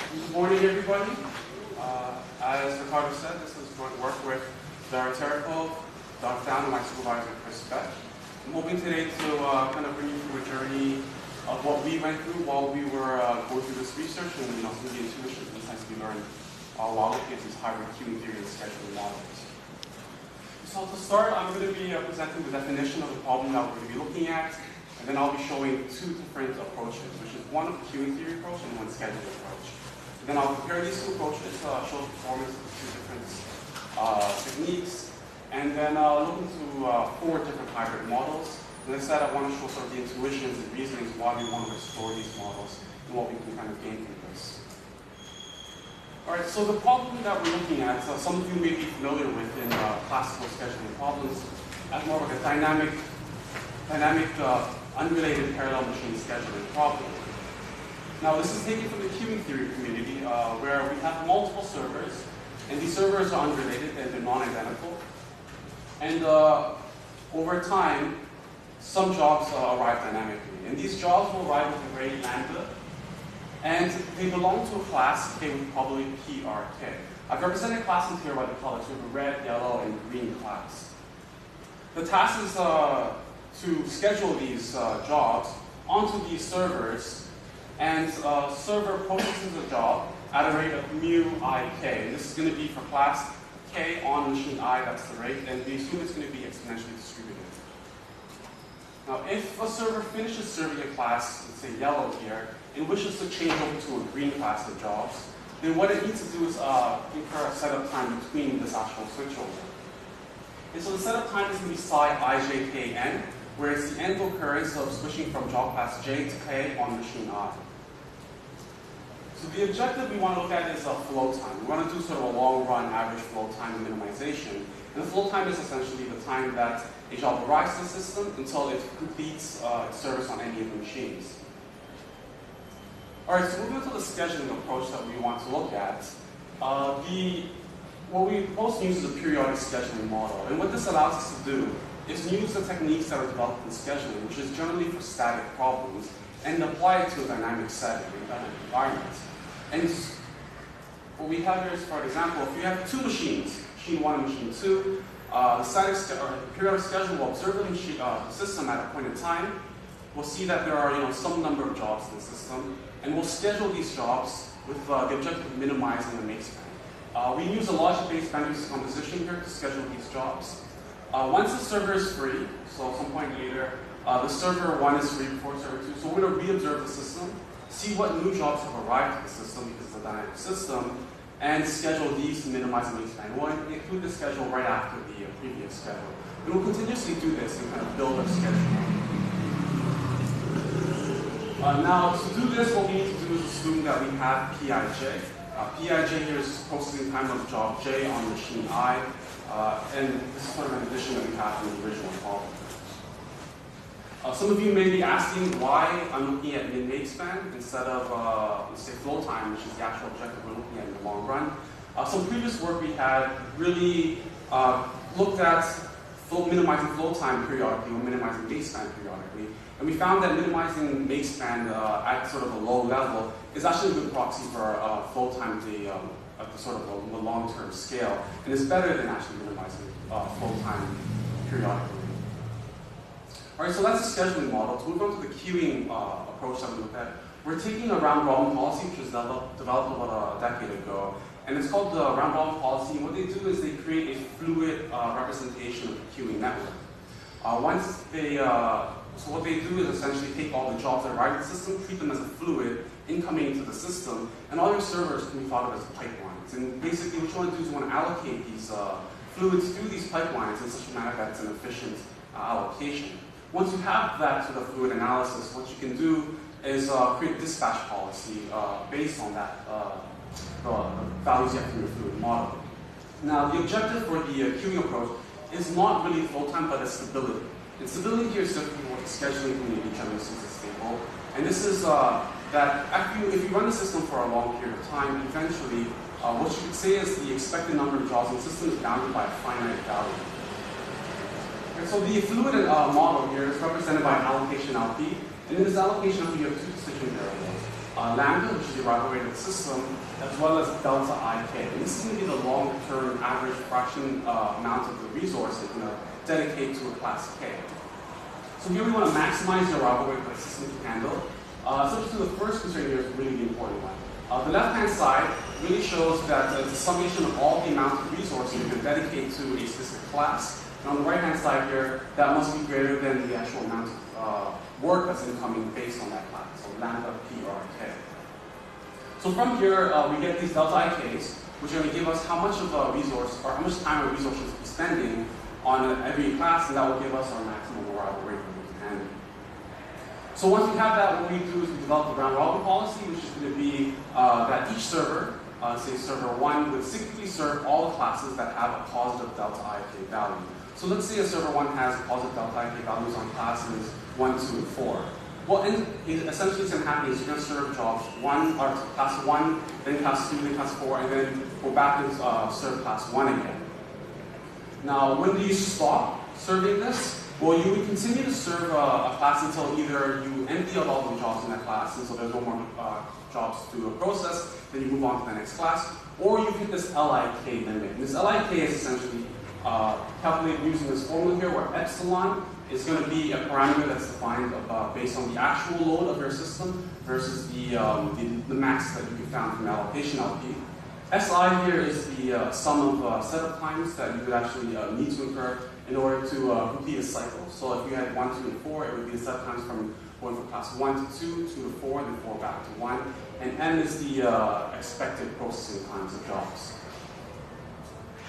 Good morning, everybody. As Ricardo said, this is joint work with Larry Terikov, Dr. Tran, and my supervisor, Chris Beck. I'm hoping today to kind of bring you through a journey of what we went through while we were going through this research and some of the intuitions and insights we learned while looking at these hybrid queuing theory and scheduling models. So to start, I'm going to be presenting the definition of the problem that we're going to be looking at, and then I'll be showing two different approaches, which is one queuing theory approach and one scheduling approach. Then I'll compare these two approaches, show the performance of the two different techniques, and then look into 4 different hybrid models. As I said, I want to show sort of the intuitions and reasonings why we want to explore these models and what we can kind of gain from this. All right, so the problem that we're looking at, some of you may be familiar with in classical scheduling problems, as more of like a dynamic, unrelated parallel machine scheduling problem. Now, this is taken from the queuing theory community, where we have multiple servers, and these servers are unrelated and they're non-identical. And over time, some jobs arrive dynamically, and these jobs will arrive with a grade lambda, and they belong to a class K with probability P, R, K. I've represented classes here by the colors, so we have a red, yellow, and green class. The task is to schedule these jobs onto these servers, and server processes a job at a rate of mu I k. And this is going to be for class K on machine I, that's the rate, and we assume it's going to be exponentially distributed. Now, if a server finishes serving a class, let's say yellow here, and wishes to change over to a green class of jobs, then what it needs to do is incur a setup time between this actual switchover. And so the setup time is going to be psi ijkn, where it's the end occurrence of switching from job class J to K on machine I. So the objective we want to look at is flow time. We want to do sort of a long-run average flow time and minimization. And the flow time is essentially the time that a job arrives to the system until it completes its service on any of the machines. All right, so moving on to the scheduling approach that we want to look at. What we most use is a periodic scheduling model. And what this allows us to do is use the techniques that are developed in scheduling, which is generally for static problems, and apply it to a dynamic setting, a dynamic environment. And what we have here is, for example, if you have 2 machines, machine 1 and machine 2, the periodic schedule will observe the system at a point in time. We'll see that there are some number of jobs in the system, and we'll schedule these jobs with the objective of minimizing the make span. We use a logic-based boundary decomposition here to schedule these jobs. Once the server is free, so at some point later, the server 1 is free before server 2, so we're going to re-observe the system, see what new jobs have arrived to the system because it's a dynamic system, and schedule these to minimize the make span. We'll include the schedule right after the previous schedule. And we'll continuously do this and kind of build our schedule. Now, to do this, what we need to do is assume that we have Pij. Pij here is processing time of job J on machine I, and this is sort of an addition that we have from the original problem. Some of you may be asking why I'm looking at min-make span instead of, let's say, flow time, which is the actual objective we're looking at in the long run. Some previous work we had really looked at minimizing flow time periodically or minimizing make span periodically. And we found that minimizing make span at sort of a low level is actually a good proxy for flow time at the sort of the long-term scale, and it's better than actually minimizing flow time periodically. All right, so that's the scheduling model. To move on to the queuing approach that we looked at, we're taking a round-robin policy, which was developed about a decade ago, and it's called the round-robin policy. And what they do is they create a fluid representation of the queuing network. So what they do is essentially take all the jobs that arrive in the system, treat them as a fluid incoming into the system, and all your servers can be thought of as pipelines. And basically what you want to do is you want to allocate these fluids through these pipelines in such a manner that it's an efficient allocation. Once you have that sort of fluid analysis, what you can do is create a dispatch policy based on that, the values you have from your fluid model. Now, the objective for the queuing approach is not really flow time, but it's stability. And stability here is simply what the scheduling community generally sees as stable. And this is that if you run the system for a long period of time, eventually what you could say is the expected number of jobs in the system is bounded by a finite value. And so the fluid model here is represented by allocation LP. And in this allocation LP, you have 2 decision variables. lambda, which is the arrival rate of the system, as well as delta IK. And this is going to be the long-term average fraction amount of the resource it's going to dedicate to a class K. So here we want to maximize the arrival rate that the system can handle. Subject to the first constraint here is really the important one. The left-hand side really shows that it's a summation of all the amount of resources you can dedicate to a specific class. And on the right-hand side here, that must be greater than the actual amount of work that's incoming based on that class, so lambda P R K. So from here, we get these delta IKs, which are going to give us how much of a resource, or how much time a resource should be spending on every class, and that will give us our maximum arrival rate that we can handle. So once we have that, what we do is we develop the round robin policy, which is going to be that each server, say server 1, would cyclically serve all the classes that have a positive delta IK value. So let's say a server 1 has positive delta IK values on classes 1, 2, and 4. Well, essentially what's going to happen is you're going to serve jobs 1, or class 1, then class 2, then class 4, and then go back and serve class 1 again. Now, when do you stop serving this? Well, you would continue to serve a class until either you empty out all the jobs in that class, and so there's no more jobs to process, then you move on to the next class, or you hit this LIK limit. And this LIK is essentially calculated using this formula here, where epsilon is going to be a parameter that's defined based on the actual load of your system versus the max that you found from allocation LP. SI here is the sum of setup times that you would actually need to incur in order to complete a cycle. So if you had 1, 2, and 4, it would be the setup times from going from class 1 to 2, 2 to 4, then 4 back to 1. And N is the expected processing times of jobs.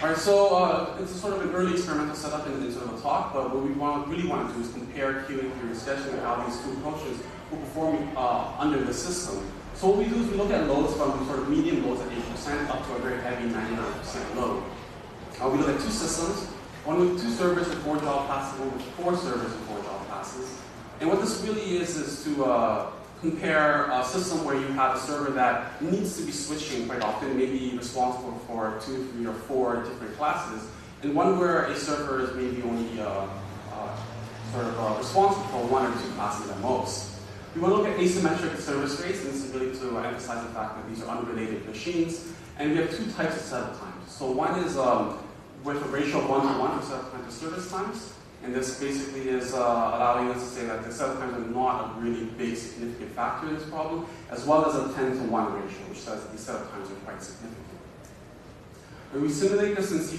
All right, so it's a sort of an early experimental setup in sort of a talk, but what we really want to do is compare queuing theory and scheduling and how these two approaches will perform under the system. So what we do is we look at loads from sort of medium loads at 80% up to a very heavy 99% load. We look at two systems, one with 2 servers and 4 job classes, one with 4 servers and 4 job classes. And what this really is to compare a system where you have a server that needs to be switching quite often, maybe responsible for 2, 3, or 4 different classes, and one where a server is maybe only responsible for 1 or 2 classes at most. We want to look at asymmetric service rates, and this is really to emphasize the fact that these are unrelated machines. And we have 2 types of setup times. So one is with a ratio of 1 to 1 for setup time to service times. And this basically is allowing us to say that the setup times are not a really big significant factor in this problem, as well as a 10 to 1 ratio, which says that these setup times are quite significant. And we simulate this in C++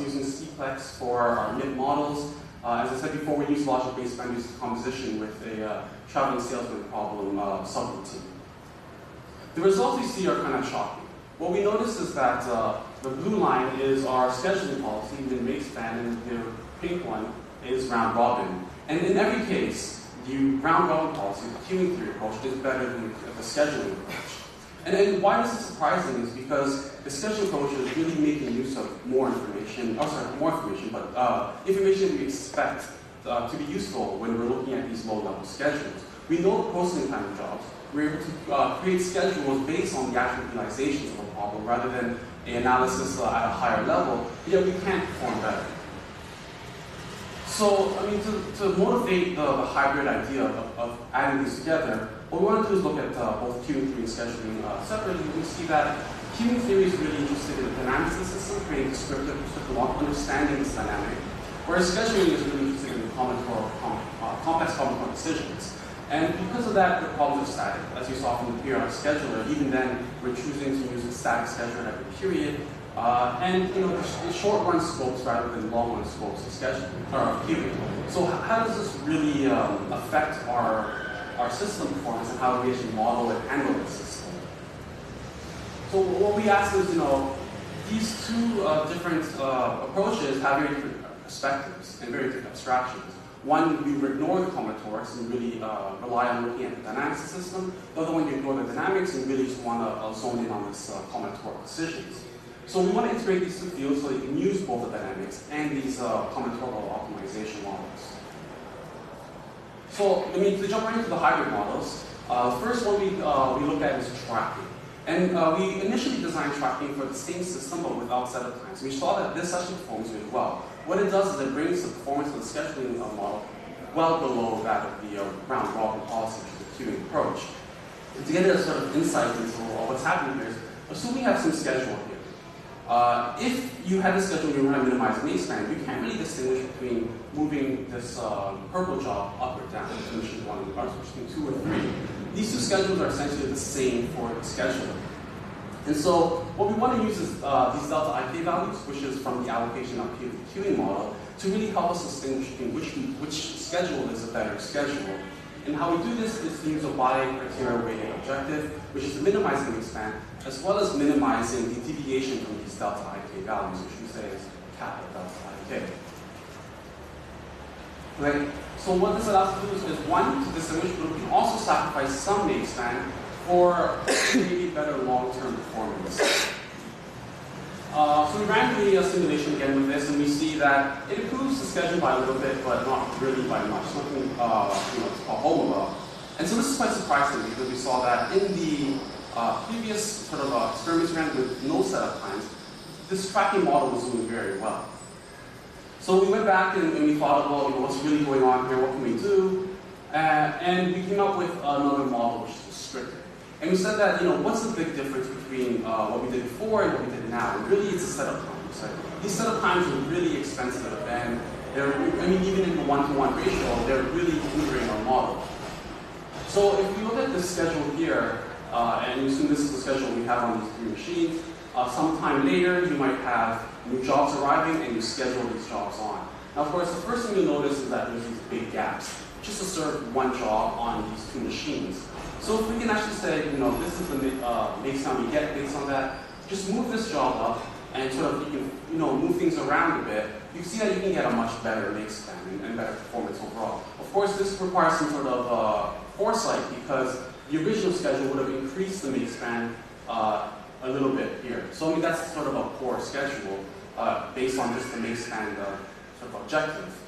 using Cplex for our MIT models. As I said before, we use logic-based values decomposition with a traveling salesman problem subroutine. The results we see are kind of shocking. What we notice is that the blue line is our scheduling policy, the main span, and the pink one is round robin. And in every case, the round robin policy, the queuing theory approach, is better than the scheduling approach. And why this is surprising is because the scheduling approach is really making use of more information, but information we expect to be useful when we're looking at these low-level schedules. We know the processing time of jobs. We're able to create schedules based on the actual realizations of a problem rather than an analysis at a higher level, yet we can't perform better. So, I mean, to motivate the hybrid idea of adding these together, what we want to do is look at both queuing theory and scheduling separately. We see that queuing theory is really interested in the dynamics of the system, creating descriptive understanding this dynamic, whereas scheduling is really interested in complex combinatorial decisions. And because of that, the problems are static. As you saw from the periodic scheduler, even then, we're choosing to use a static scheduler at every period. And the short-run scopes rather than long-run scopes of scheduling or queuing. So how does this really affect our system performance and how do we actually model and handle the system? So what we ask is, these two different approaches have very different perspectives and very different abstractions. One, you ignore the combinatorics and really rely on looking at the dynamics of the system. The other one, you ignore the dynamics and really just want to zone in on this combinatorial decisions. So we want to integrate these two fields so that you can use both the dynamics and these combinatorial optimization models. So, to jump right into the hybrid models, the first one we look at is tracking. And we initially designed tracking for the same system but without setup times. We saw that this actually performs really well. What it does is it brings the performance of the scheduling model well below that of the round robin policy, which is the queuing approach. And to get a sort of insight into what's happening here, assume we have some schedule here. If you have a schedule and you want to minimize makespan, you can't really distinguish between moving this purple job up or down to machine 1 and machine 2 or 3. These two schedules are essentially the same for the scheduler. And so what we want to use is these delta IK values, which is from the allocation up here of the queuing model, to really help us distinguish between which schedule is a better schedule. And how we do this is to use a bi-criteria weighted objective, which is minimizing wingspan, as well as minimizing the deviation from these delta IK values, which we say is kappa delta IK. Right? So what this allows us to do is one, to distinguish, but we can also sacrifice some wingspan for maybe better long-term performance. So we ran the simulation again with this, and we see that it improves the schedule by a little bit, but not really by much. Something it's called homologue. And so this is quite surprising because we saw that in the previous sort of experiments we ran with no setup times, this tracking model was doing very well. So we went back and we thought about what's really going on here, what can we do, and we came up with another model which is stricter. And we said that, what's the big difference between what we did before and what we did now? And really, it's the setup times. Right? These setup times are really expensive, and even in the 1-to-1 ratio, they're really hindering our model. So if we look at this schedule here, and you assume this is the schedule we have on these 3 machines, sometime later, you might have new jobs arriving, and you schedule these jobs on. Now, of course, the first thing you'll notice is that there's these big gaps, just to serve one job on these 2 machines. So if we can actually say, this is the makespan we get based on that, just move this job up and sort of, you can, move things around a bit, you see that you can get a much better makespan and better performance overall. Of course, this requires some sort of foresight because the original schedule would have increased the makespan a little bit here. So that's sort of a poor schedule based on just the makespan sort of objective.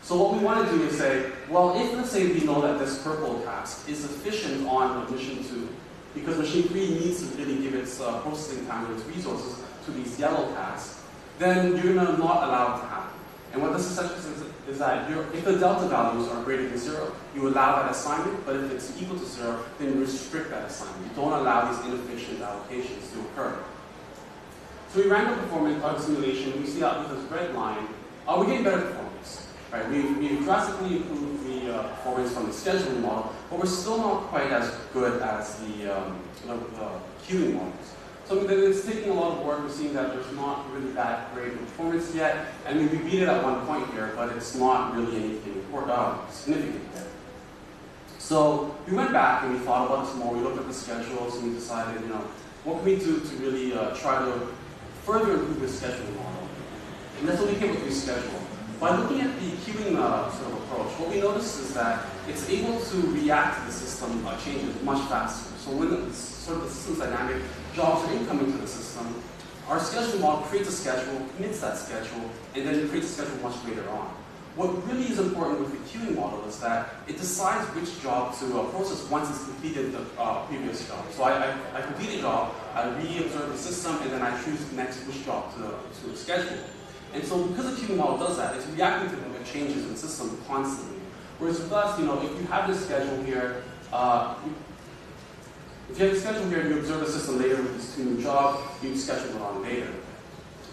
So what we want to do is say, well, if let's say we know that this purple task is efficient on machine 2, because machine 3 needs to really give its processing time and its resources to these yellow tasks, then you're going to not allow it to happen. And what this essentially says is that if the delta values are greater than 0, you allow that assignment, but if it's equal to 0, then you restrict that assignment. You don't allow these inefficient allocations to occur. So we ran the performance simulation, we see out with this red line, we're getting better performance. Right, we've drastically improved the performance from the scheduling model, but we're still not quite as good as the queuing models. So it's taking a lot of work. We're seeing that there's not really that great performance yet. We beat it at one point here, but it's not really anything significant yet. So we went back and we thought about this more. We looked at the schedules and we decided, what can we do to really try to further improve the scheduling model? And that's what we came with reschedule. By looking at the queuing sort of approach, what we noticed is that it's able to react to the system changes much faster. So when the system's dynamic, jobs are incoming to the system, our scheduling model creates a schedule, commits that schedule, and then it creates a schedule much later on. What really is important with the queuing model is that it decides which job to process once it's completed the previous job. So I complete a job, I re-observe the system, and then I choose next which job to schedule. And so because the queuing model does that, it's reacting to the changes in the system constantly. Whereas with us, if you have this schedule here, you observe the system later with these 2 new jobs, you schedule it on later.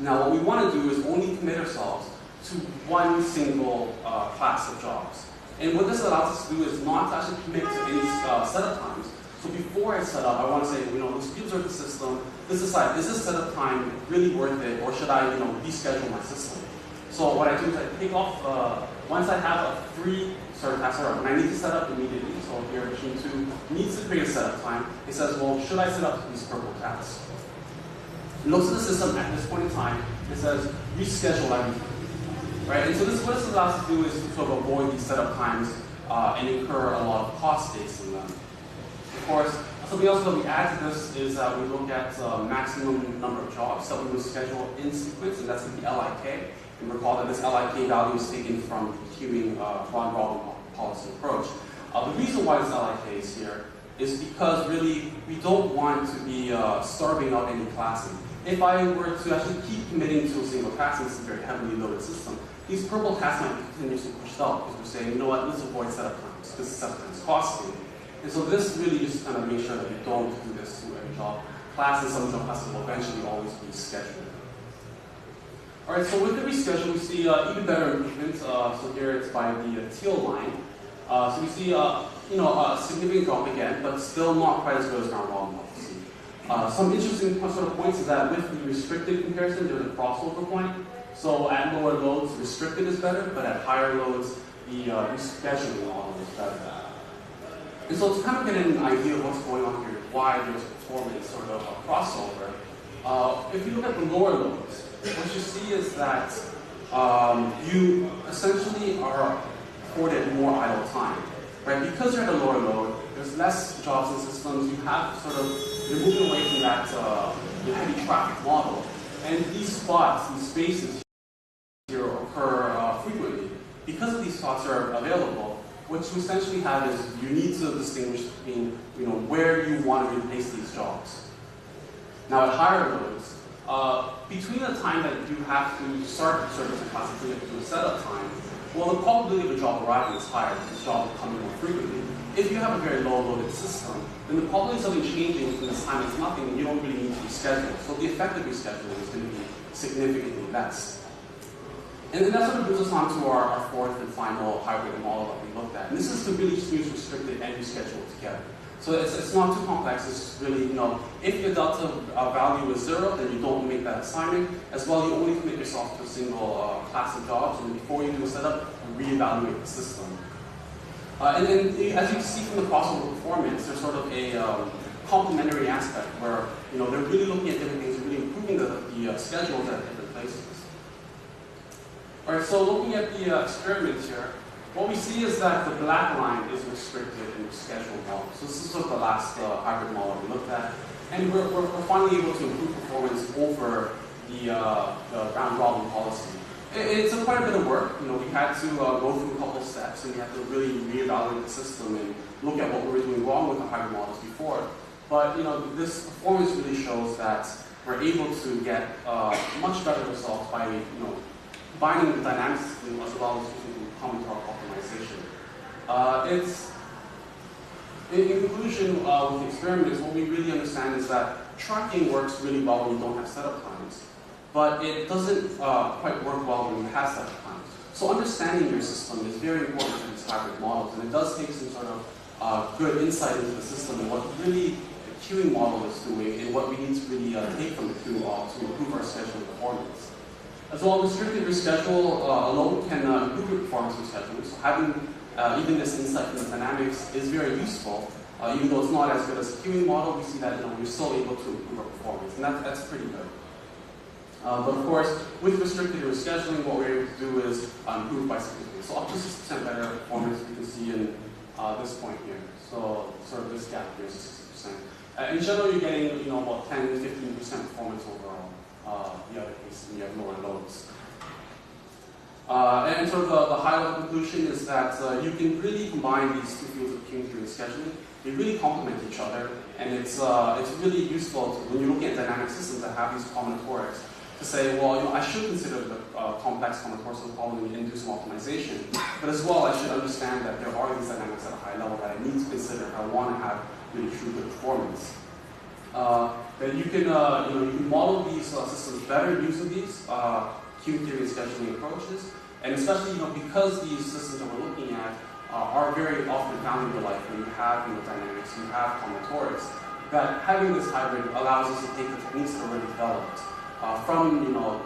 Now what we want to do is only commit ourselves to one single class of jobs. And what this allows us to do is not to actually commit to any setup times. So before I set up, I want to say, let's observe the system, let's decide, is this setup time really worth it, or should I, reschedule my system? So what I do is I take off, once I have a free sort of task, when I need to set up immediately, so here machine 2 needs to create a setup time, it says, well, should I set up these purple tasks? It looks at the system at this point in time, it says, reschedule everything. Right? And so what this allows us to do is to sort of avoid these setup times and incur a lot of cost based on them. Of course, something else that we add to this is that we look at maximum number of jobs that we will schedule in sequence, and that's the LIK. And recall that this LIK value is taken from the queuing round-robin policy approach. The reason why this LIK is here is because really we don't want to be starving out any classing. If I were to actually keep committing to a single task in this very heavily loaded system, these purple tasks might be continuously pushed out because we're saying, let's avoid setup times because setup time is costly. And so this really just kind of makes sure that you don't do this to every job class, and some job classes will eventually always be scheduled. All right, so with the reschedule, we see even better improvements. So here it's by the teal line. So we see a significant drop again, but still not quite as good as ground volume levels. Some interesting sort of points is that with the restricted comparison, there's a crossover point. So at lower loads, restricted is better, but at higher loads, the rescheduling model is better. And so to kind of get an idea of what's going on here, why there's performance sort of a crossover, if you look at the lower loads, what you see is that you essentially are afforded more idle time, right? Because you're at a lower load, there's less jobs and systems. You have sort of, you're moving away from that heavy traffic model. And these spots, these spaces here occur frequently. Because of these spots are available, what you essentially have is you need to distinguish between where you want to replace these jobs. Now at higher loads, between the time that you have to start the service and class and do a setup time, well, the probability of a job arriving is higher because jobs are coming more frequently. If you have a very low-loaded system, then the probability of something changing within this time is nothing, and you don't really need to reschedule. So the effect of rescheduling is going to be significantly less. And then that sort of brings us on to our fourth and final hybrid model that we looked at. And this is to really just use restricted and rescheduled together. So it's not too complex. It's really, if your delta value is 0, then you don't make that assignment. As well, you only commit yourself to a single class of jobs, and before you do a setup, you reevaluate the system. And then, as you can see from the crossover performance, there's sort of a complementary aspect where they're really looking at different things, really improving the schedules at different places. All right, so looking at the experiments here, what we see is that the black line is restricted in the scheduled model. So this is sort of the last hybrid model we looked at. And we're finally able to improve performance over the round robin policy. It's quite a bit of work. We had to go through a couple of steps, and we had to really reevaluate the system and look at what we were doing wrong with the hybrid models before. But this performance really shows that we're able to get much better results by combining the dynamic system as well as using combinatorial optimization. In conclusion, with the experiments, what we really understand is that tracking works really well when you don't have setup times, but it doesn't quite work well when you have setup times. So understanding your system is very important for these hybrid models, and it does take some sort of good insight into the system and what really the queuing model is doing and what we need to really take from the queuing model to improve our scheduling performance. As well, restricted reschedule alone can improve your performance in scheduling. So having even this insight from the dynamics is very useful. Even though it's not as good as the queuing model, we see that we're still able to improve our performance, and that's pretty good. But of course, with restricted rescheduling, what we're able to do is improve by significantly. So up to 6% better performance you can see in this point here. So sort of this gap here is 60%. In general, you're getting about 10-15% performance overall. The other case, when you have lower loads. And sort of the high-level conclusion is that you can really combine these two fields of queuing theory and scheduling. They really complement each other, and it's really useful when you're looking at dynamic systems that have these combinatorics to say, well, I should consider the complex combinatorics of problem and do some optimization, but as well, I should understand that there are these dynamics at a high level that I need to consider if I want to have really true good performance. That you can model these systems better using these queuing theory and scheduling approaches, and especially because these systems that we're looking at are very often found in real life when you have dynamics, you have combinatorics, that having this hybrid allows us to take the techniques that are already developed from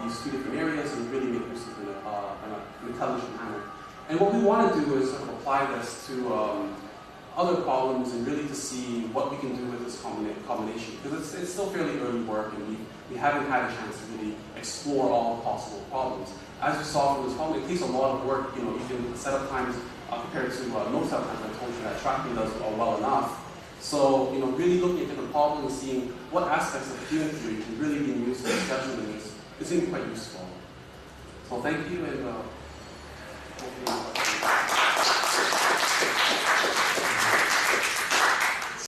these two different areas and really make use of them in an intelligent manner. And what we want to do is sort of apply this to other problems and really to see what we can do with this combination, because it's still fairly early work and we haven't had a chance to really explore all possible problems. As you saw from this problem, it takes a lot of work, even setup times compared to no setup times. I told you that tracking does well enough. So really looking at different problems and seeing what aspects of queuing theory can really be used in scheduling is going to be quite useful. So thank you, and hopefully